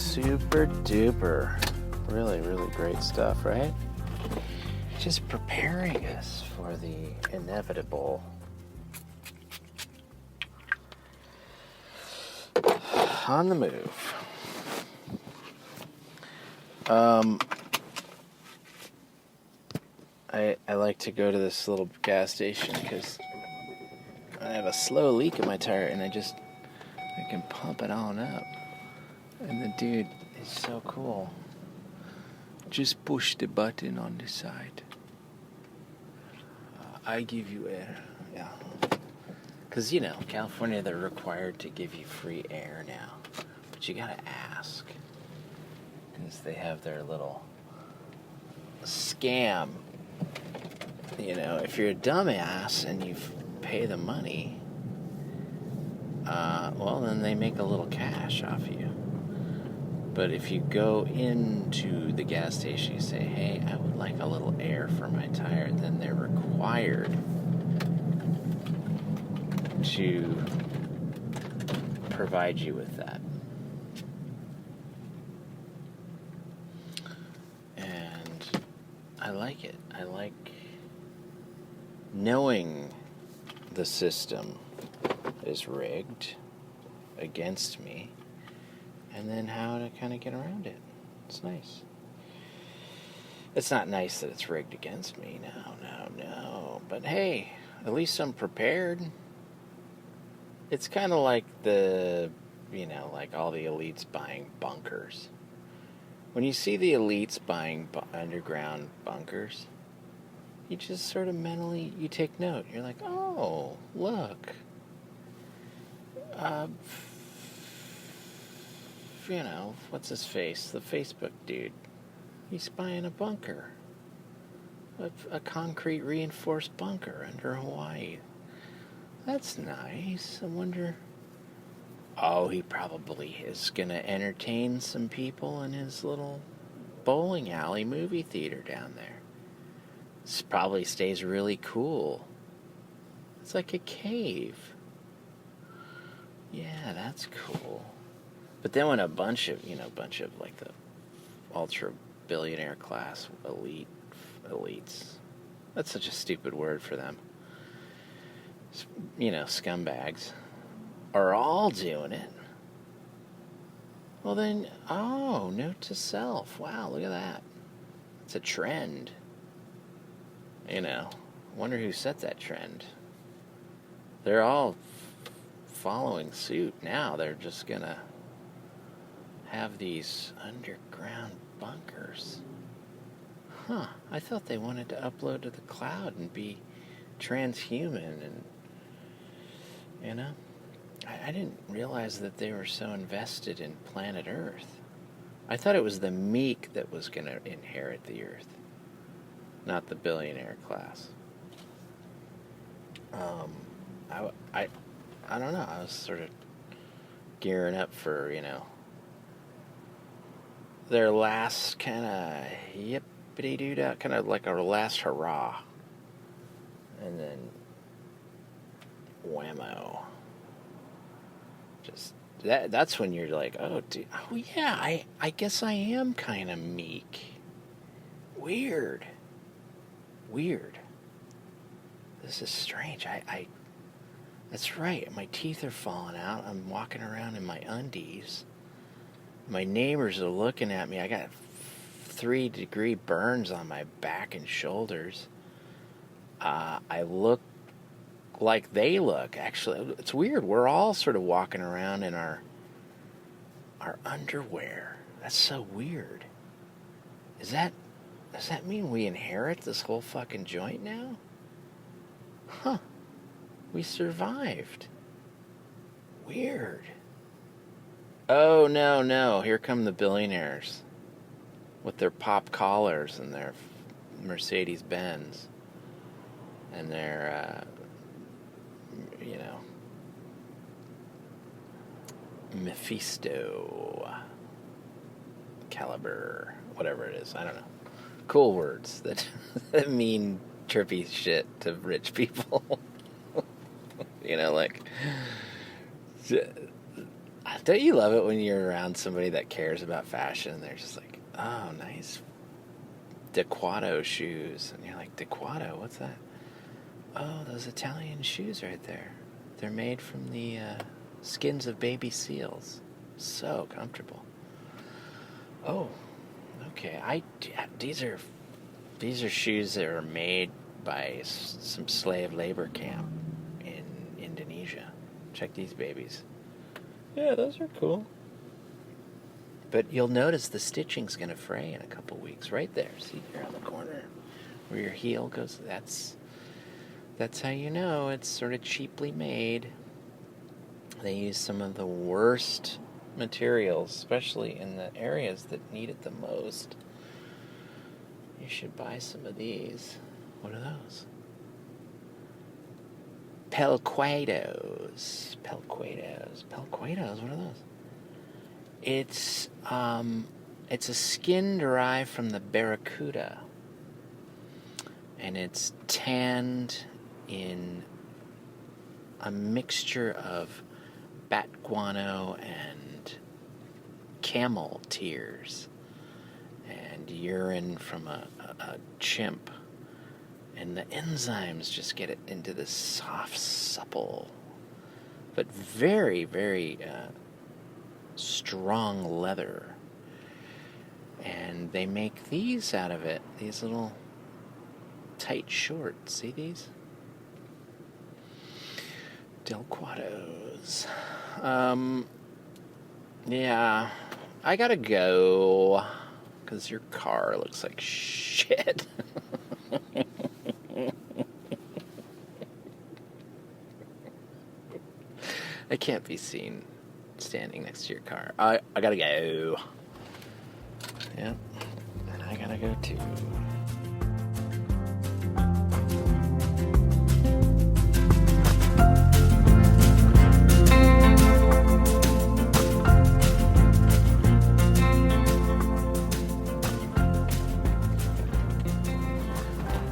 super duper. Really, really great stuff, right? Just preparing us for the inevitable. On the move. I like to go to this little gas station because I have a slow leak in my tire and I can pump it on up. And the dude is so cool. Just push the button on the side. I give you air. Yeah. Because, California, they're required to give you free air now. But you gotta ask. Because they have their little scam. If you're a dumbass and you pay the money, well, then they make a little cash off you. But if you go into the gas station, you say, hey, I would like a little air for my tire, then they're required to provide you with that. And I like it. I like knowing the system is rigged against me, and then how to kind of get around it. It's nice. It's not nice that it's rigged against me. No. But hey, at least I'm prepared. It's kind of like like all the elites buying bunkers. When you see the elites buying underground bunkers, you just sort of mentally, you take note. You're like, oh, look. What's his face? The Facebook dude. He's buying a bunker. A concrete reinforced bunker under Hawaii. That's nice. I wonder... Oh, he probably is going to entertain some people in his little bowling alley movie theater down there. This probably stays really cool. It's like a cave. Yeah, that's cool. But then when a bunch of like the ultra billionaire class elites, that's such a stupid word for them. Scumbags are all doing it. Well then, note to self. Wow, look at that. It's a trend. Wonder who set that trend. They're all following suit now. They're just gonna have these underground bunkers. Huh, I thought they wanted to upload to the cloud and be transhuman and, I didn't realize that they were so invested in planet Earth. I thought it was the meek that was going to inherit the Earth, not the billionaire class. I don't know. I was sort of gearing up for, their last kind of yippity-doo-dah, kind of like our last hurrah. And then whammo. Just that's when you're like, oh, dude, oh yeah, I guess I am kind of meek. Weird. This is strange. That's right. My teeth are falling out. I'm walking around in my undies. My neighbors are looking at me. I got 3-degree burns on my back and shoulders. I look like they look. Actually, it's weird. We're all sort of walking around in our underwear. That's so weird. Does that mean we inherit this whole fucking joint now? Huh. We survived. Weird. Oh, no. Here come the billionaires with their pop collars and their Mercedes-Benz and their, Mephisto caliber, whatever it is. I don't know. Cool words that mean trippy shit to rich people. Don't you love it when you're around somebody that cares about fashion and they're just like, oh, nice Delquâtos shoes. And you're like, Delquâto, what's that? Oh, those Italian shoes right there. They're made from the skins of baby seals. So comfortable. Oh, okay. These are shoes that are made by some slave labor camp in Indonesia. Check these babies. Yeah, those are cool. But you'll notice the stitching's going to fray in a couple weeks. Right there. See there on the corner where your heel goes. That's how you know it's sort of cheaply made. They use some of the worst materials, especially in the areas that need it the most. You should buy some of these. What are those? Delquâtos. Delquâtos, what are those? It's a skin derived from the barracuda. And it's tanned in a mixture of bat guano and camel tears and urine from a chimp. And the enzymes just get it into this soft, supple, but very, very strong leather. And they make these out of it, these little tight shorts. See these? Delquâtos. Yeah, I gotta go because your car looks like shit. I can't be seen standing next to your car. I gotta go. Yep, and I gotta go too.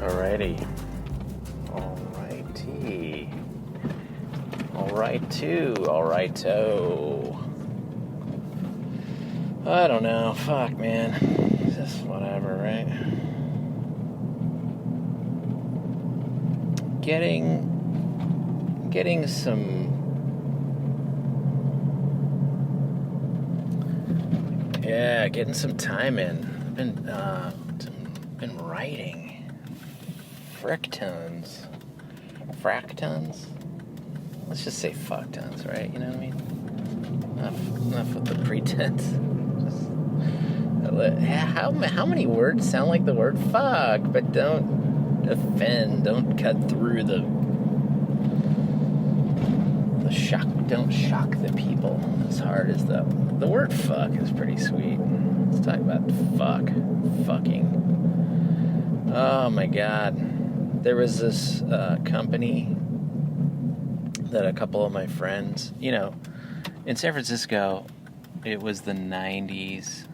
Alrighty. Alrighto. I don't know. Fuck, man. Just whatever, right? Getting some... Yeah, getting some time in. I've been writing. Fractons. Let's just say fuck tons, right? You know what I mean? Enough with the pretense. How many words sound like the word fuck, but don't offend, don't cut through the shock, don't shock the people as hard as the word fuck is pretty sweet. Let's talk about fucking. Oh my God. There was this company that a couple of my friends, in San Francisco, it was the 90s.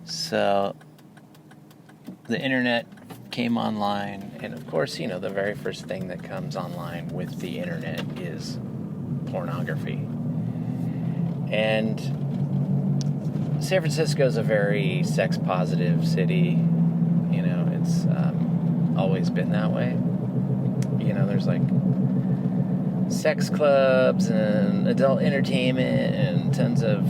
So the internet came online, and of course, the very first thing that comes online with the internet is pornography. And San Francisco is a very sex-positive city. It's always been that way. There's like sex clubs and adult entertainment and tons of,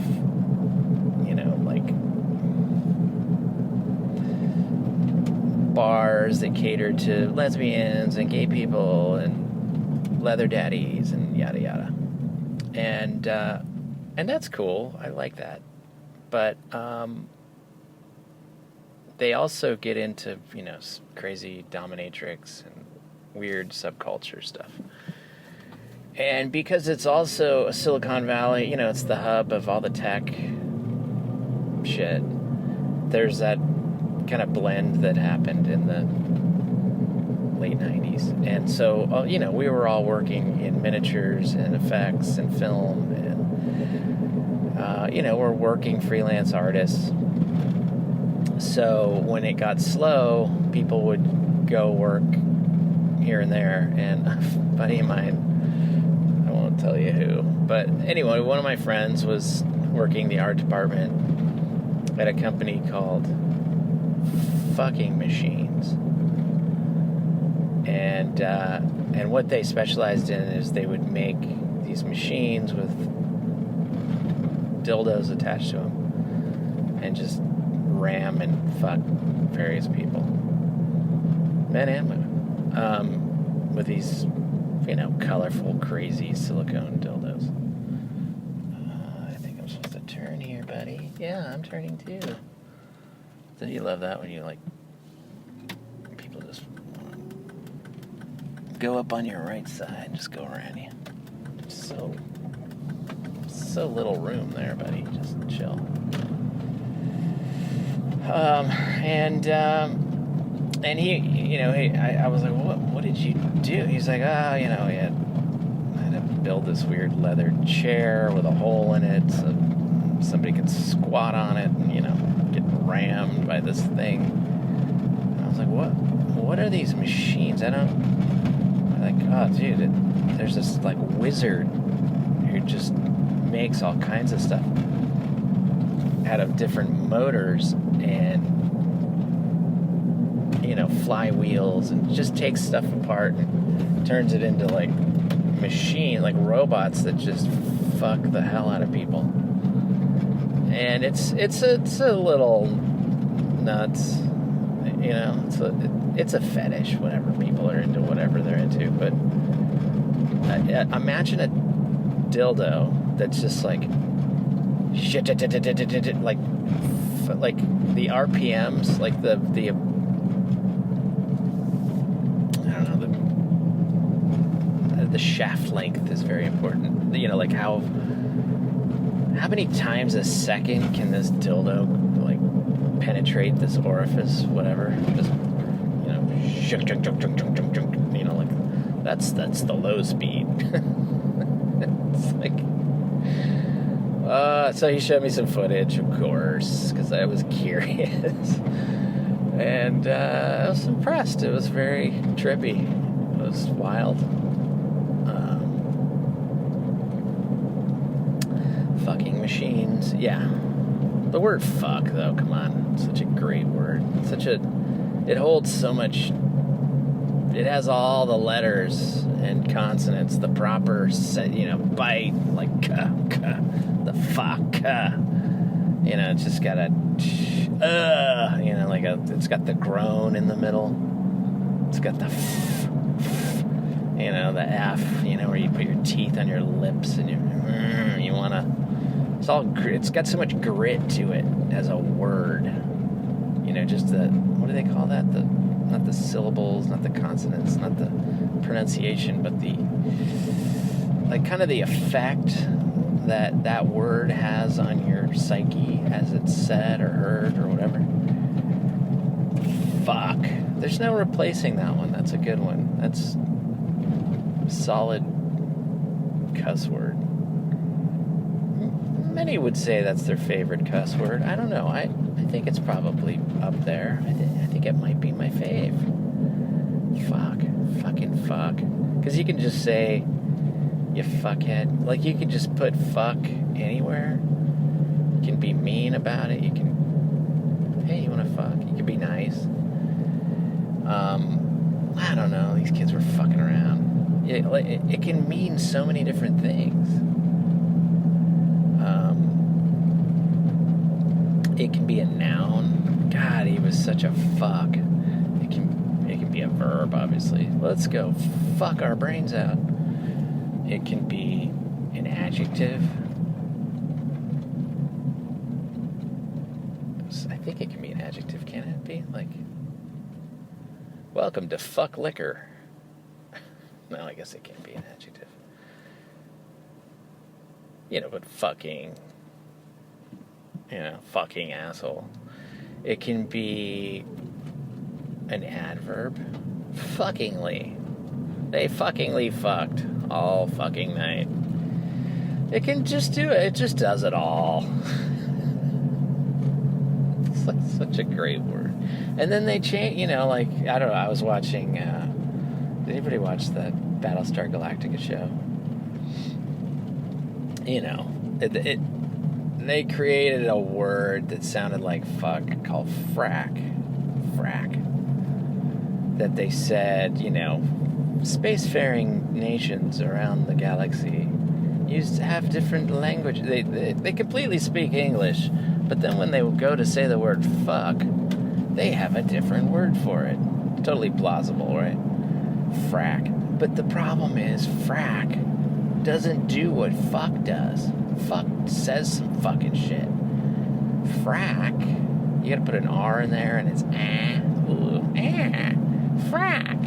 bars that cater to lesbians and gay people and leather daddies and yada yada. And that's cool. I like that. But they also get into, crazy dominatrix and weird subculture stuff. And because it's also a Silicon Valley, it's the hub of all the tech shit, there's that kind of blend that happened in the late 90s. And so, we were all working in miniatures and effects and film and, we're working freelance artists. So when it got slow, people would go work here and there. And a buddy of mine, won't tell you who. But anyway, one of my friends was working the art department at a company called Fucking Machines. And what they specialized in is they would make these machines with dildos attached to them and just ram and fuck various people, men and women, with these, colorful, crazy silicone dildos. I think I'm supposed to turn here, buddy. Yeah, I'm turning too. Don't you love that when you people just go up on your right side and just go around you? So little room there, buddy. Just chill. And he, I was like, what did you do? He's like, I had to build this weird leather chair with a hole in it so somebody could squat on it and, get rammed by this thing. And I was like, what are these machines? I'm like, oh, dude, there's this, wizard who just makes all kinds of stuff out of different motors and flywheels, and just takes stuff apart and turns it into robots that just fuck the hell out of people. And it's a little nuts, it's a fetish, whatever. People are into whatever they're into, but imagine a dildo that's just like the RPMs, the shaft length is very important. How many times a second can this dildo penetrate this orifice, whatever? Just that's the low speed. It's so he showed me some footage, of course, because I was curious. And I was impressed. It was very trippy. It was wild. Fucking machines. Yeah. The word fuck, though, come on. Such a great word. It holds so much. It has all the letters and consonants, the proper, bite, the fuck, it's just got it's got the groan in the middle. It's got the the F, where you put your teeth on your lips and you want to, it's got so much grit to it as a word, just what do they call that? Not the syllables, not the consonants, not the pronunciation, but the, kind of the effect that word has on your psyche as it's said or heard or whatever. Fuck. There's no replacing that one. That's a good one. That's a solid cuss word. Many would say that's their favorite cuss word. I don't know. I think it's probably up there. I think it might be my fave. Fuck. Fucking fuck. Because you can just say, you fuckhead. You can just put fuck anywhere. You can be mean about it. You can, hey, you want to fuck? You can be nice. I don't know. These kids were fucking around. It can mean so many different things. It can be a noun. God, he was such a fuck. It can be a verb, obviously. Let's go fuck our brains out. It can be an adjective. I think it can be an adjective, can it be? Welcome to fuck liquor. No, I guess it can't be an adjective. But fucking, fucking asshole. It can be an adverb. Fuckingly. They fuckingly fucked all fucking night. It can just do it. It just does it all. It's such a great word. And then they change, I don't know, I was watching, did anybody watch the Battlestar Galactica show? they created a word that sounded like fuck called frack, that they said, spacefaring nations around the galaxy used to have different language. They completely speak English, but then when they go to say the word fuck, they have a different word for it. Totally plausible, right? Frack. But the problem is, frack doesn't do what fuck does. Fuck says some fucking shit. Frack, you gotta put an R in there, and it's frack.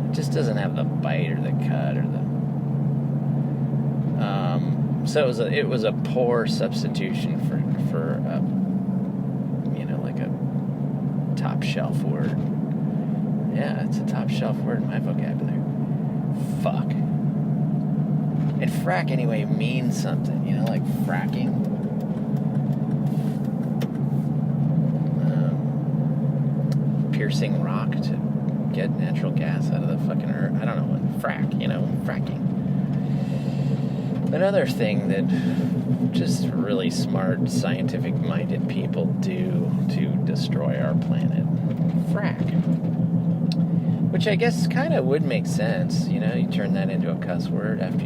It just doesn't have the bite or the cut or the. So it was a poor substitution for like a top shelf word. Yeah, it's a top shelf word in my vocabulary. Fuck. And frack anyway means something, like fracking. Piercing rock to get natural gas out of the fucking earth. I don't know what fracking. Another thing that just really smart, scientific-minded people do to destroy our planet. Frack. Which I guess kind of would make sense. You turn that into a cuss word after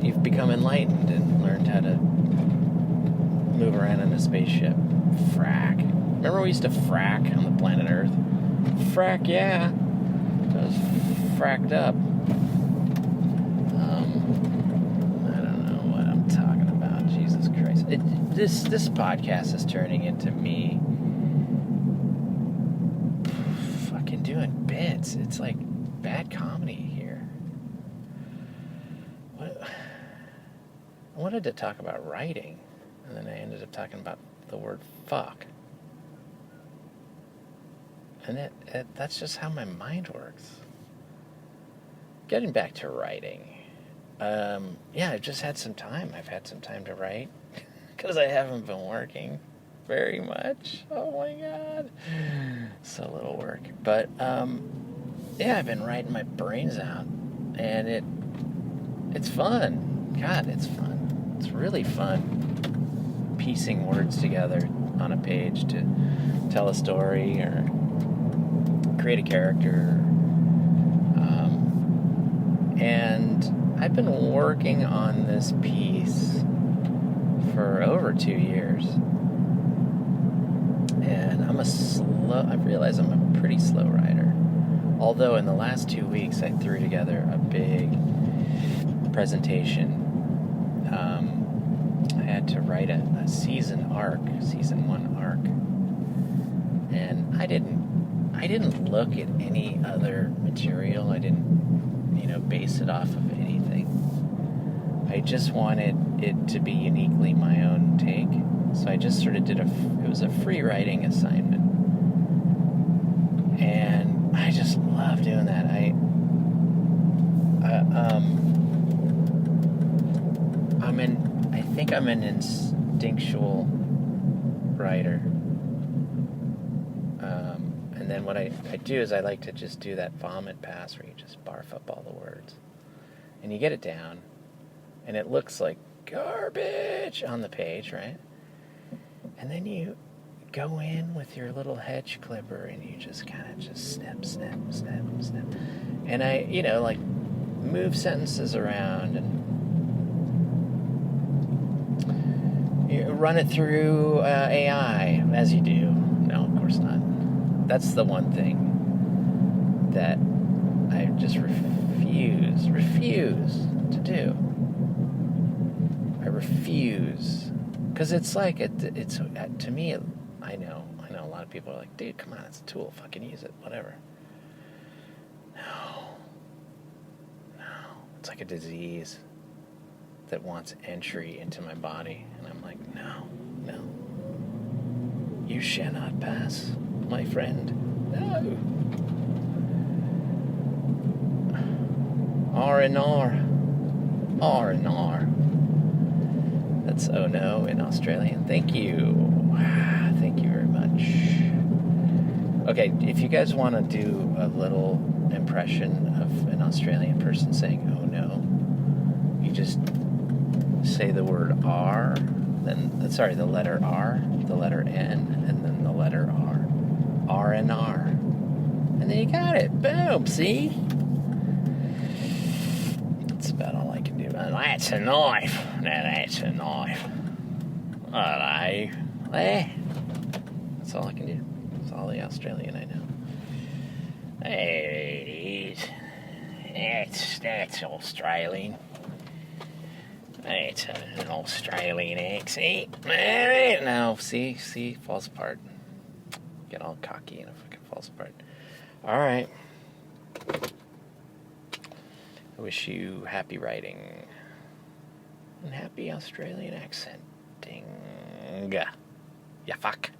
you've become enlightened and learned how to move around in a spaceship. Frack. Remember we used to frack on the planet Earth? Frack, yeah. I was fracked up. I don't know what I'm talking about. Jesus Christ. This podcast is turning into me fucking doing bits. It's like bad comedy here. What? I wanted to talk about writing, and then I ended up talking about the word fuck. And that's just how my mind works. Getting back to writing. I've just had some time. I've had some time to write because I haven't been working very much. Oh my God. So little work. But, I've been writing my brains out, and it's fun. God, it's fun. It's really fun piecing words together on a page to tell a story or create a character. And I've been working on this piece for over 2 years. And I've realized I'm a pretty slow writer. Although in the last 2 weeks I threw together a big presentation. I had to write a season 1 arc. And I didn't look at any other material. I didn't, base it off of anything. I just wanted it to be uniquely my own take. So I just sort of it was a free writing assignment. And I just love doing that. I think I'm an instinctual writer. And then what I do is I like to just do that vomit pass where you just barf up all the words. And you get it down, and it looks like garbage on the page, right? And then you go in with your little hedge clipper and you just kind of just snip. And I, move sentences around and you run it through AI, as you do. No, of course not. That's the one thing that I just refuse to do. I refuse. Because it's like, it's to me, I know a lot of people are like, dude, come on, it's a tool, fucking use it, whatever. No. It's like a disease that wants entry into my body. And I'm like, no. You shall not pass, my friend. No. R&R. That's oh no in Australian. Thank you. Thank you very much. Okay, if you guys want to do a little impression of an Australian person saying oh no, just say the word R, then, sorry, the letter R, the letter N, and then the letter R. R and R. And then you got it. Boom, see? That's about all I can do. And that's a knife. Now that's a knife. Hello. There. That's all I can do. That's all the Australian I know. There it is. That's Australian. That's an Australian accent. No, see, falls apart. Get all cocky and it fucking falls apart. All right. I wish you happy writing and happy Australian accenting. Yeah, fuck.